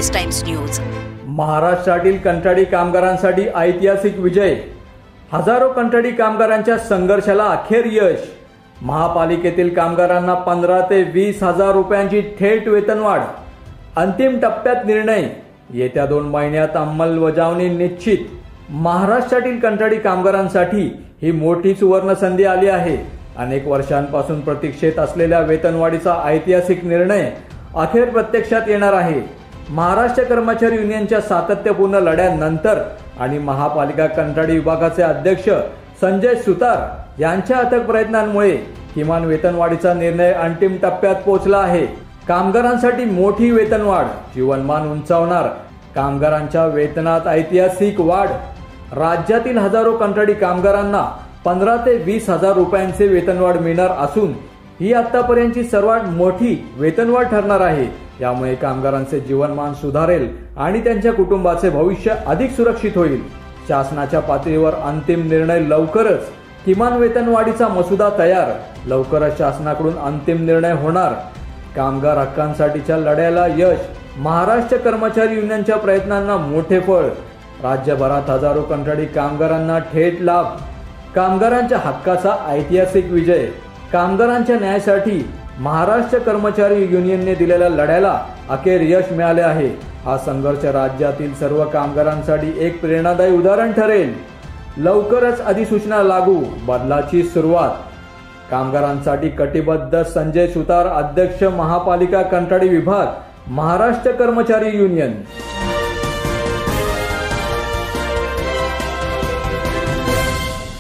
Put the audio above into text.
S times news. महाराष्ट्रातील कंत्राटी कामगारांसाठी ऐतिहासिक विजय। हजारो कंत्राटी कामगारांच्या संघर्षाला अखेर यश। महापालिकेतील कामगारांना 15 ते 20 हजार रुपयांची थेट वेतनवाढ। अंतिम टप्प्यात निर्णय, येत्या 2 महिन्यात अंमलबजावणी निश्चित। महाराष्ट्रातील कंत्राटी कामगारांसाठी ही मोठी सुवर्ण संधी आली आहे। अनेक वर्षांपासून प्रतीक्षेत असलेल्या वेतनवाढीचा ऐतिहासिक निर्णय अखेर प्रत्यक्षात येणार आहे। महाराष्ट्र कर्मचारी युनियनच्या सातत्यपूर्ण लढ्यानंतर आणि महापालिका कंत्राटी विभागाचे अध्यक्ष संजय सुतार यांच्या अथक प्रयत्नांमुळे किमान वेतनवाढीचा निर्णय अंतिम टप्प्यात पोहोचला आहे। कामगारांसाठी मोठी वेतनवाढ, जीवनमान उंचावणार। कामगारांच्या वेतनात ऐतिहासिक वाढ। राज्यातील हजारो कंत्राटी कामगारांना 15 ते 20 हजार रुपयांचे वेतनवाढ मिळणार असून ही आतापर्यंतची सर्वात मोठी वेतनवाढ ठरणार आहे। यामुळे कामगारांचे जीवनमान सुधारेल आणि त्यांच्या कुटुंबाचे भविष्य अधिक सुरक्षित होईल। शासनाच्या पातळीवर अंतिम निर्णय लवकरच। किमान वेतनवाढीचा मसुदा तयार, लवकरच शासनाकडून अंतिम निर्णय होणार। कामगार हक्कांसाठीच्या लढ्याला यश, महाराष्ट्र कर्मचारी युनियनच्या प्रयत्नांना मोठे फळ। राज्यभरात हजारो कंत्राटी कामगारांना थेट लाभ। कामगारांच्या हक्काचा ऐतिहासिक विजय। कामगारांच्या न्यायासाठी महाराष्ट्र कर्मचारी युनियनने दिलेल्या लढ्याला अखेर यश मिळाले आहे। हा संघर्ष राज्यातील सर्व कामगारांसाठी एक प्रेरणादायी उदाहरण ठरेल। लवकरच अधिसूचना लागू, बदलाची सुरुवात। कामगारांसाठी कटिबद्ध संजय सुतार, अध्यक्ष महापालिका कंत्राटी विभाग, महाराष्ट्र कर्मचारी युनियन।